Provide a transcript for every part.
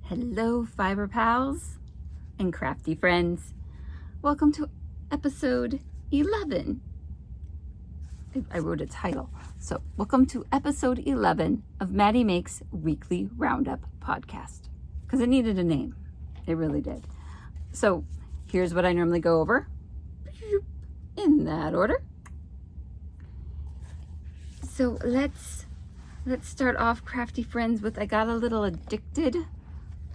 Hello, fiber pals and crafty friends. Welcome to episode 11. I wrote a title. So, welcome to episode 11 of Matti Makes Weekly Roundup podcast. Because it needed a name. It really did. So, here's what I normally go over. In that order. So, let's start off, crafty friends, with I got a little addicted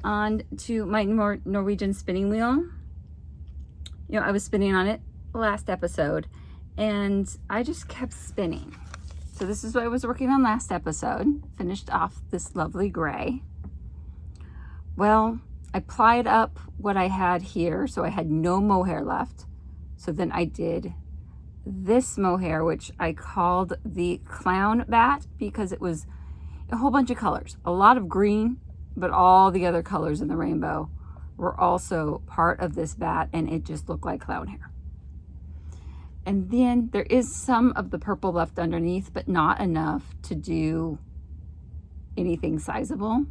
onto my Norwegian spinning wheel. You know, I was spinning on it last episode and I just kept spinning. So this is what I was working on last episode. Finished off this lovely gray. Well, I plied up what I had here, so I had no mohair left. So then I did this mohair, which I called the clown bat because it was a whole bunch of colors, a lot of green, but all the other colors in the rainbow were also part of this bat, and it just looked like clown hair. And then there is some of the purple left underneath, but not enough to do anything sizable.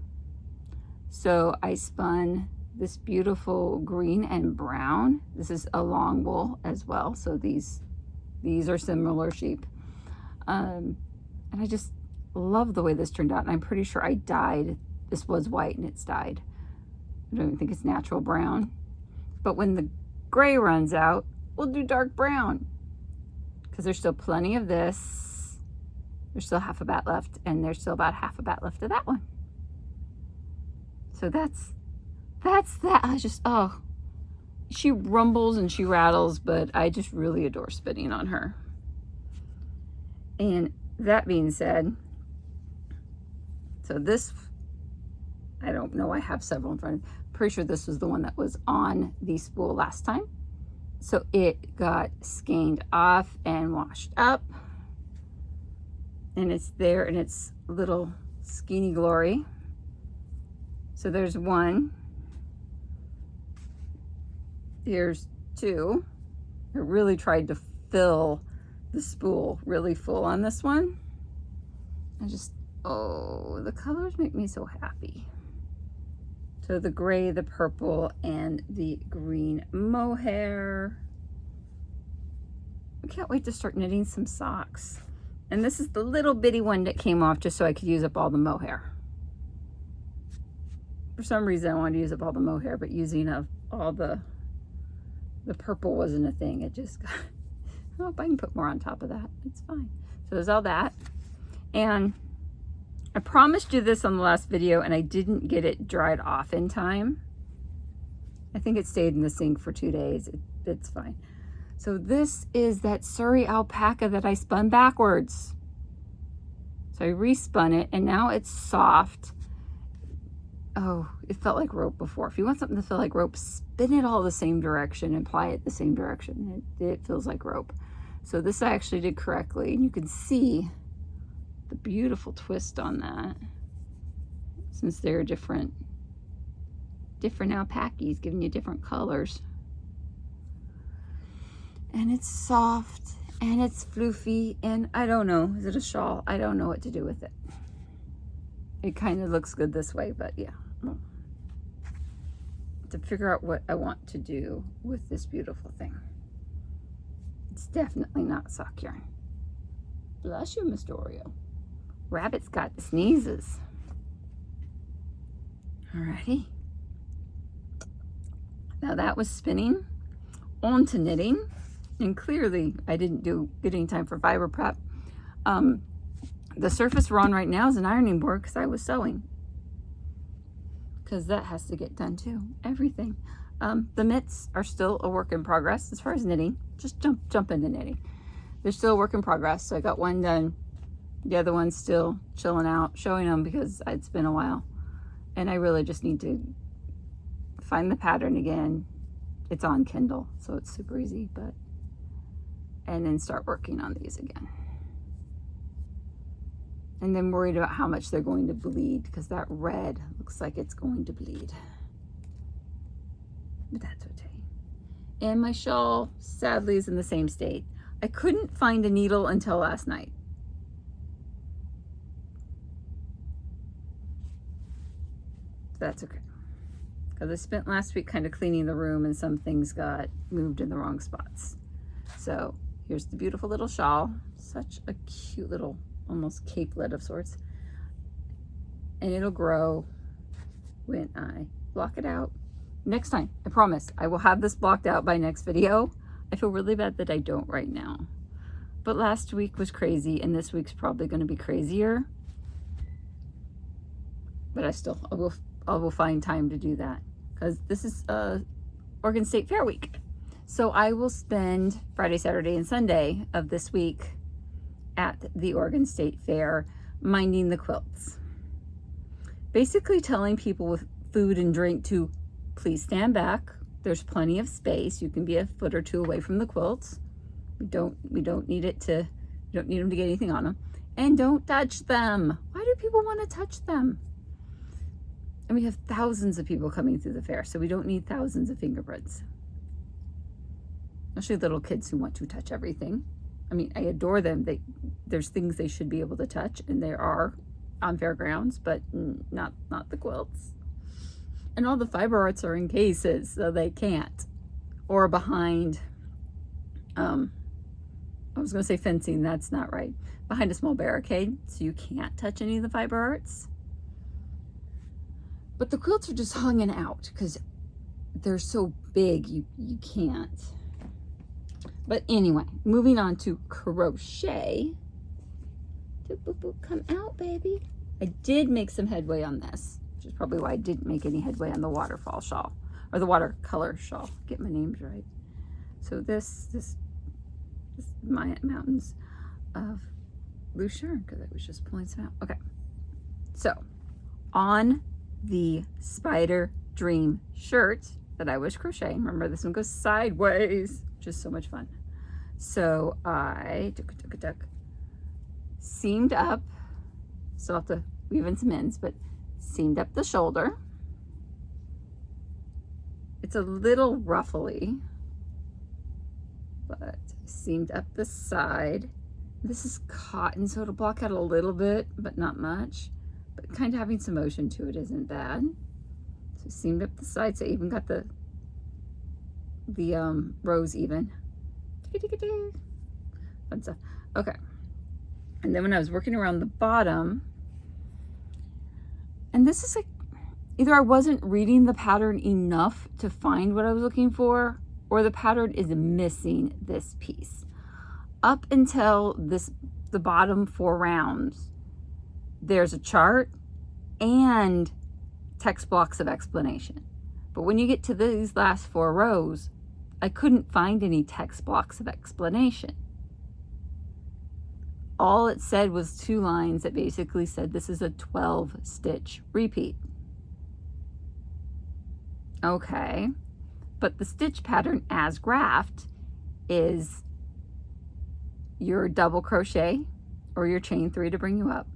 So I spun this beautiful green and brown. This is a long wool as well, so these are similar sheep. And I just love the way this turned out, and I'm pretty sure I dyed. This was white and it's dyed. I don't even think it's natural brown. But when the gray runs out, we'll do dark brown. Because there's still plenty of this. There's still half a bat left, and there's still about half a bat left of that one. So that's that. I just, she rumbles and she rattles, but I just really adore spinning on her. And that being said, so this, I don't know, I have several in front. Pretty sure this was the one that was on the spool last time. So it got skeined off and washed up. And it's there in its little skeiny glory. So there's one. Here's two. I really tried to fill the spool really full on this one. The colors make me so happy. So the gray, the purple, and the green mohair. I can't wait to start knitting some socks. And this is the little bitty one that came off just so I could use up all the mohair. For some reason I wanted to use up all the mohair, but using up all the purple wasn't a thing. It just got, I hope I can put more on top of that. It's fine. So there's all that. And I promised you this on the last video, and I didn't get it dried off in time. I think it stayed in the sink for 2 days. It's fine. So this is that Surrey alpaca that I spun backwards. So I respun it, and now it's soft. Oh, it felt like rope before. If you want something to feel like rope, spin it all the same direction and ply it the same direction. It feels like rope. So this I actually did correctly, and you can see the beautiful twist on that, since they're different alpacas giving you different colors. And it's soft and it's floofy, and I don't know, is it a shawl? I don't know what to do with it. It kind of looks good this way, but yeah, to figure out what I want to do with this beautiful thing. It's definitely not sock yarn. Bless you, Mr. Oreo. Rabbit's got the sneezes. Alrighty. Now that was spinning onto knitting, and clearly I didn't get any time for fiber prep. The surface we're on right now is an ironing board because I was sewing. Because that has to get done too. Everything. The mitts are still a work in progress as far as knitting. Just jump into knitting. They're still a work in progress. So I got one done. The other one's still chilling out, showing them because it's been a while. And I really just need to find the pattern again. It's on Kindle, so it's super easy, and then start working on these again. And then worried about how much they're going to bleed, because that red looks like it's going to bleed. But that's okay. And my shawl, sadly, is in the same state. I couldn't find a needle until last night. That's okay. because I spent last week kind of cleaning the room and some things got moved in the wrong spots. So here's the beautiful little shawl. Such a cute little, almost capelet of sorts. And it'll grow when I block it out. Next time, I promise, I will have this blocked out by next video. I feel really bad that I don't right now. But last week was crazy, and this week's probably going to be crazier. But I will find time to do that, because this is Oregon State Fair week. So I will spend Friday, Saturday, and Sunday of this week at the Oregon State Fair minding the quilts. Basically telling people with food and drink to please stand back. There's plenty of space. You can be a foot or two away from the quilts. We don't need them to get anything on them. And don't touch them. Why do people want to touch them? And we have thousands of people coming through the fair, so we don't need thousands of fingerprints. Especially little kids who want to touch everything. I mean, I adore them. There's things they should be able to touch, and there are on fairgrounds, but not the quilts. And all the fiber arts are in cases, so they can't. Or behind, I was going to say fencing, that's not right. Behind a small barricade, so you can't touch any of the fiber arts. But the quilts are just hanging out because they're so big, you can't. But anyway, moving on to crochet. Come out, baby. I did make some headway on this, which is probably why I didn't make any headway on the waterfall shawl, or the watercolor shawl. Get my names right. So this my mountains of blue yarn, because I was just pulling some out. Okay, so on the Spider Dream shirt that I was crocheting, remember this one goes sideways, just so much fun. So I seamed up, still have to weave in some ends, but seamed up the shoulder. It's a little ruffly, but seamed up the side. This is cotton, so it'll block out a little bit, but not much. But kind of having some motion to it isn't bad. So seamed up the side, so I even got the rows even. Fun stuff. Okay. And then when I was working around the bottom, and this is like, either I wasn't reading the pattern enough to find what I was looking for, or the pattern is missing this piece. Up until the bottom 4 rounds, there's a chart and text blocks of explanation. But when you get to these last 4 rows, I couldn't find any text blocks of explanation. All it said was 2 lines that basically said this is a 12 stitch repeat. Okay, but the stitch pattern as graphed is your double crochet or your chain 3 to bring you up,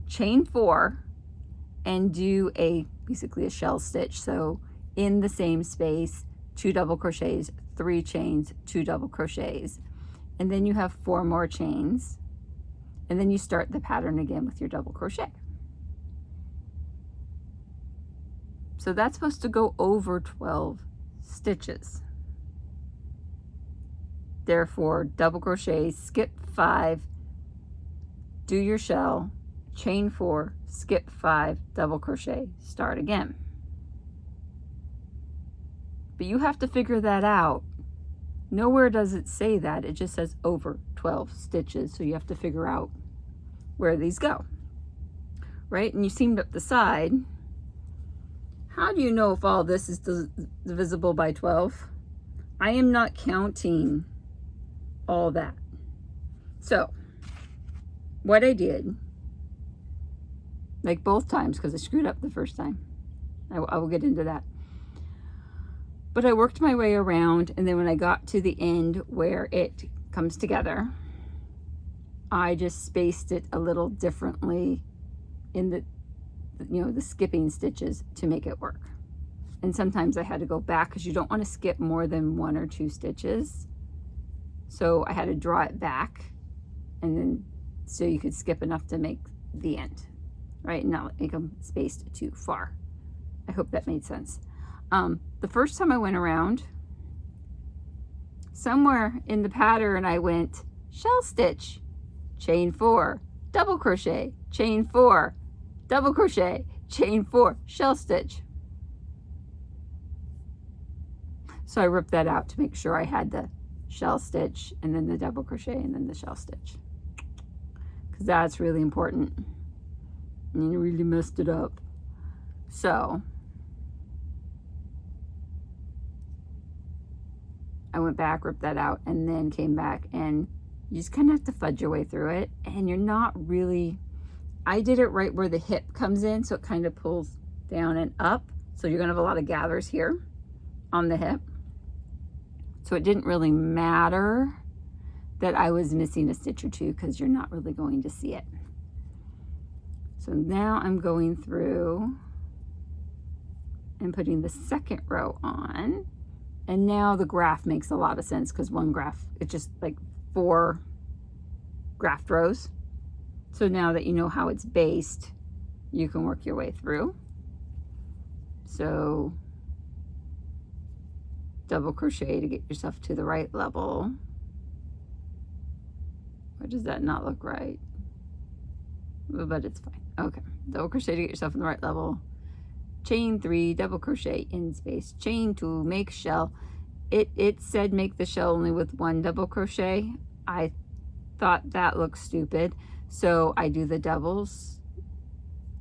chain 4, and do basically a shell stitch. So in the same space, 2 double crochets, 3 chains, 2 double crochets, and then you have 4 more chains, and then you start the pattern again with your double crochet. So that's supposed to go over 12 stitches. Therefore, double crochet, skip 5, do your shell, chain 4, skip 5, double crochet, start again. But you have to figure that out. Nowhere does it say that. It just says over 12 stitches. So you have to figure out where these go, right? And you seamed up the side. How do you know if all this is divisible by 12? I am not counting all that. So what I did, like both times, because I screwed up the first time, I will get into that. But I worked my way around, and then when I got to the end where it comes together, I just spaced it a little differently in the skipping stitches to make it work. And sometimes I had to go back because you don't want to skip more than 1 or 2 stitches. So I had to draw it back, and then so you could skip enough to make the end, right? And not make them spaced too far. I hope that made sense. The first time I went around, somewhere in the pattern I went shell stitch, chain 4, double crochet, chain 4, double crochet, chain 4, shell stitch. So I ripped that out to make sure I had the shell stitch and then the double crochet and then the shell stitch, because that's really important. And you really messed it up. So I went back, ripped that out, and then came back, and you just kind of have to fudge your way through it. And you're not really, I did it right where the hip comes in, so it kind of pulls down and up. So you're gonna have a lot of gathers here on the hip. So it didn't really matter that I was missing a stitch or two, because you're not really going to see it. So now I'm going through and putting the second row on. And now the graph makes a lot of sense, because one graph, it's just like 4 graphed rows. So now that you know how it's based, you can work your way through. So double crochet to get yourself to the right level. Or does that not look right? But it's fine. Okay, double crochet to get yourself in the right level. Chain 3, double crochet in space, chain 2, make shell. It said make the shell only with 1 double crochet. I thought that looked stupid, so I do the doubles,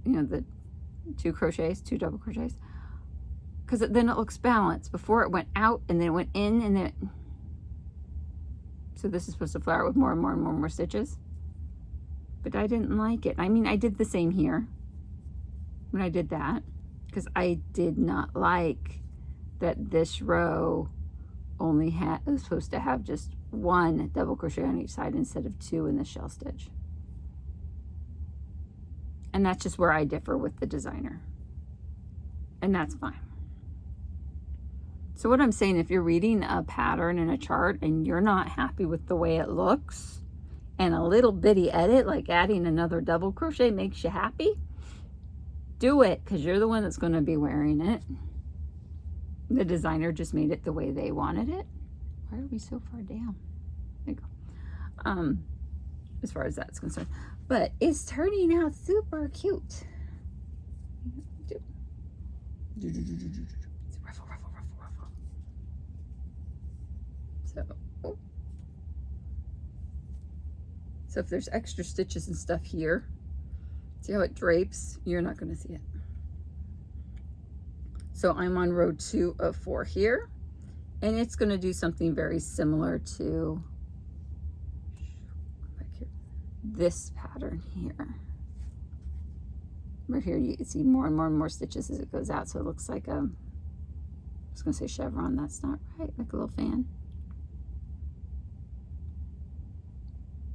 you know, the 2 crochets, 2 double crochets, because then it looks balanced. Before it went out and then it went in, and then so this is supposed to flower with more and more and more and more stitches, but I didn't like it. I mean, I did the same here when I did that, because I did not like that this row only was supposed to have just 1 double crochet on each side instead of 2 in the shell stitch. And that's just where I differ with the designer, and that's fine. So what I'm saying, if you're reading a pattern in a chart and you're not happy with the way it looks, and a little bitty edit like adding another double crochet makes you happy, do it, because you're the one that's going to be wearing it. The designer just made it the way they wanted it. Why are we so far down? There you go. As far as that's concerned, but it's turning out super cute. Ruffle, ruffle, ruffle, ruffle. So if there's extra stitches and stuff here, see how it drapes? You're not going to see it. So I'm on row 2 of 4 here, and it's going to do something very similar to back here, this pattern here. Right here, you can see more and more and more stitches as it goes out, so it looks like a, I was going to say chevron, that's not right, like a little fan.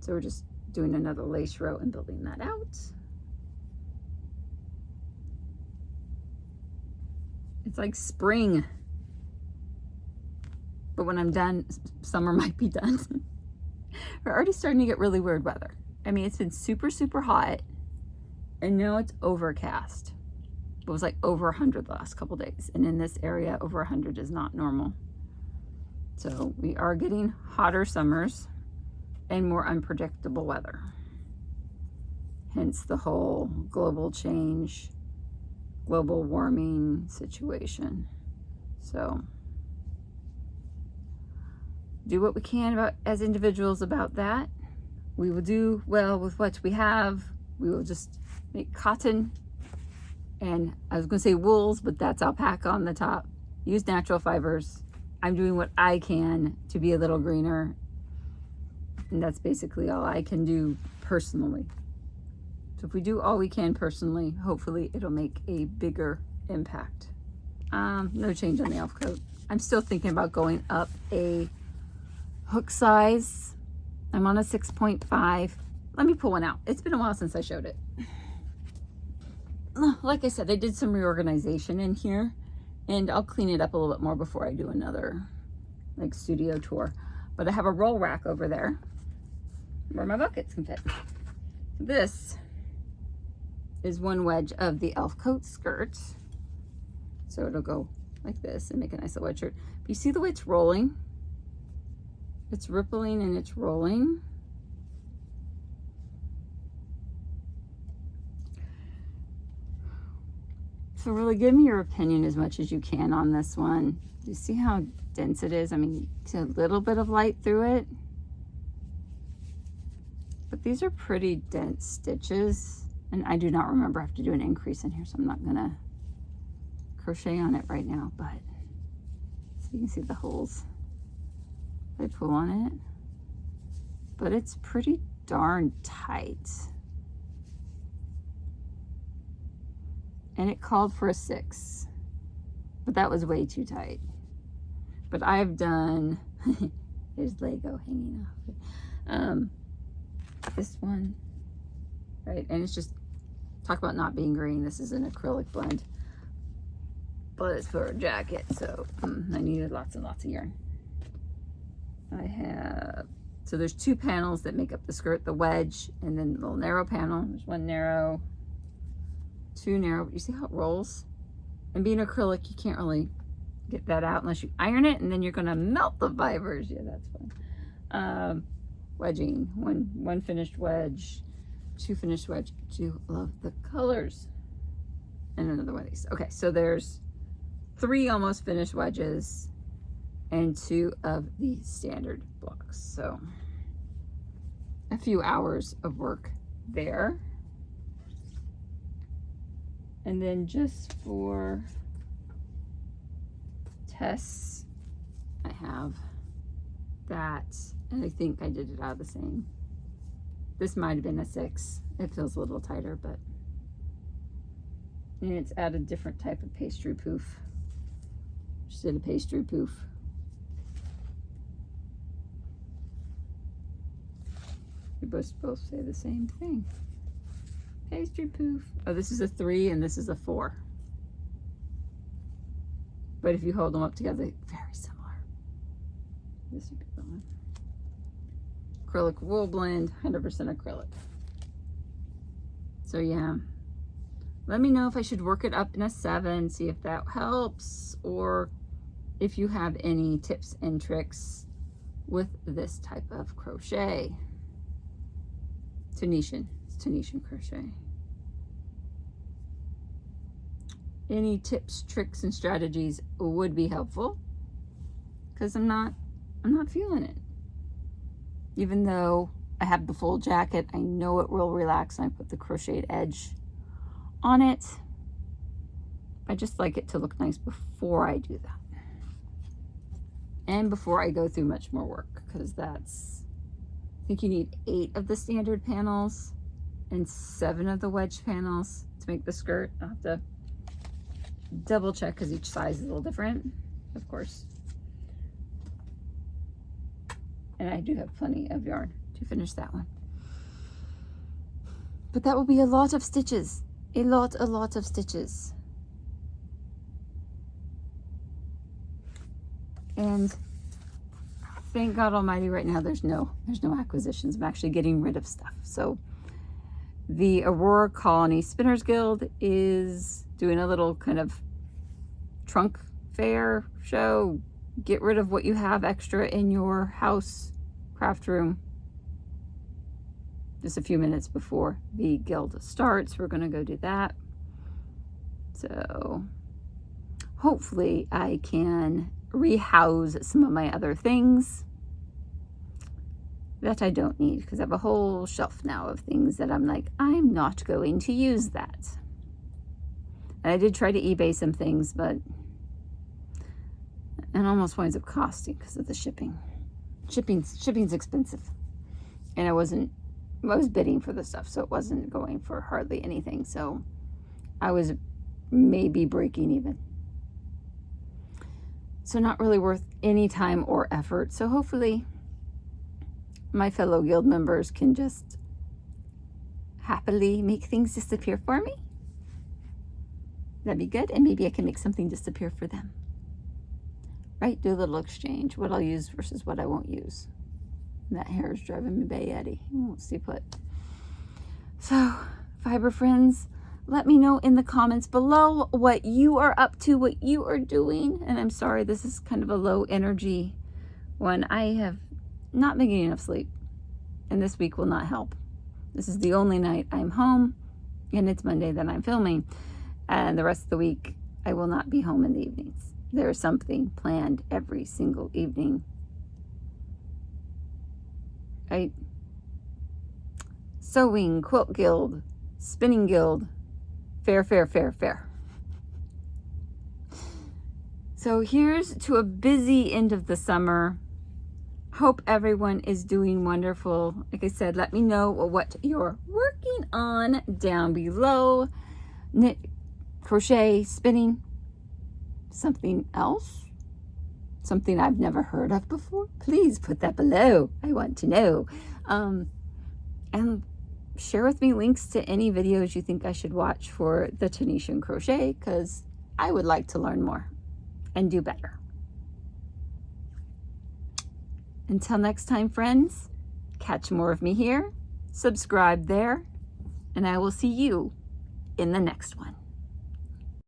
So we're just doing another lace row and building that out. It's like spring, but when I'm done, summer might be done. We're already starting to get really weird weather. I mean, it's been super, super hot, and now it's overcast. It was like over 100 the last couple days, and in this area, over 100 is not normal. So we are getting hotter summers and more unpredictable weather. Hence the whole global change, global warming situation. So do what we can about as individuals about that. We will do well with what we have. We will just make cotton, and I was going to say wools, but that's alpaca on the top. Use natural fibers. I'm doing what I can to be a little greener, and that's basically all I can do personally. So if we do all we can personally, hopefully it'll make a bigger impact. No change on the elf coat. I'm still thinking about going up a hook size. I'm on a 6.5. Let me pull one out. It's been a while since I showed it. Like I said, I did some reorganization in here, and I'll clean it up a little bit more before I do another like studio tour. But I have a roll rack over there where my buckets can fit. This is one wedge of the elf coat skirt. So it'll go like this and make a nice little wedge shirt. But you see the way it's rolling? It's rippling and it's rolling. So really give me your opinion as much as you can on this one. Do you see how dense it is? I mean, it's a little bit of light through it. But these are pretty dense stitches. And I do not remember I have to do an increase in here, so I'm not gonna crochet on it right now, but so you can see the holes. I pull on it, but it's pretty darn tight. And it called for a 6, but that was way too tight. But I've done, there's Lego hanging off. This one, right? And it's just, talk about not being green. This is an acrylic blend, but it's for a jacket, so I needed lots and lots of yarn. I have, so there's 2 panels that make up the skirt, the wedge, and then the little narrow panel. There's 1 narrow, 2 narrow. You see how it rolls? And being acrylic, you can't really get that out unless you iron it, and then you're gonna melt the fibers. Yeah, that's fun. Wedging, one finished wedge, 2 finished wedge. I do love the colors. And another one of these. Okay, so there's 3 almost finished wedges and 2 of the standard blocks. So a few hours of work there. And then just for tests, I have that, and I think I did it out of the same. This might have been a 6. It feels a little tighter, but, and it's at a different type of pastry poof. Just did a pastry poof. We both say the same thing. Pastry poof. Oh, this is a 3 and this is a 4. But if you hold them up together, very similar. This would be the one. Acrylic wool blend, 100% acrylic. So yeah, let me know if I should work it up in a 7, see if that helps, or if you have any tips and tricks with this type of crochet. Tunisian, it's Tunisian crochet. Any tips, tricks, and strategies would be helpful, because I'm not feeling it. Even though I have the full jacket, I know it will relax and I put the crocheted edge on it. I just like it to look nice before I do that. And before I go through much more work, because that's, I think you need 8 of the standard panels and 7 of the wedge panels to make the skirt. I'll have to double check because each size is a little different, of course. And I do have plenty of yarn to finish that one. But that will be a lot of stitches. A lot of stitches. And thank God Almighty, right now there's no acquisitions. I'm actually getting rid of stuff. So the Aurora Colony Spinners Guild is doing a little kind of trunk fair show. Get rid of what you have extra in your house craft room. Just a few minutes before the guild starts, we're going to go do that. So hopefully I can rehouse some of my other things that I don't need, because I have a whole shelf now of things that I'm like, I'm not going to use that. And I did try to eBay some things, but it almost winds up costing because of the shipping. Shipping's expensive. And I was bidding for the stuff, so it wasn't going for hardly anything. So I was maybe breaking even. So not really worth any time or effort. So hopefully my fellow guild members can just happily make things disappear for me. That'd be good. And maybe I can make something disappear for them. Right? Do a little exchange. What I'll use versus what I won't use. And that hair is driving me Bayetty. He won't stay put. So, fiber friends, Let me know in the comments below what you are up to, what you are doing. And I'm sorry, this is kind of a low energy one. I have not been getting enough sleep, and this week will not help. This is the only night I'm home, and it's Monday that I'm filming. And the rest of the week, I will not be home in the evenings. There's something planned every single evening. Right? Sewing, quilt guild, spinning guild, fair. So here's to a busy end of the summer. Hope everyone is doing wonderful. Like I said, let me know what you're working on down below. Knit, crochet, spinning, something else, something I've never heard of before. Please put that below. I want to know. And share with me links to any videos you think I should watch for the Tunisian crochet, because I would like to learn more and do better. Until next time, friends, catch more of me here, subscribe there, and I will see you in the next one.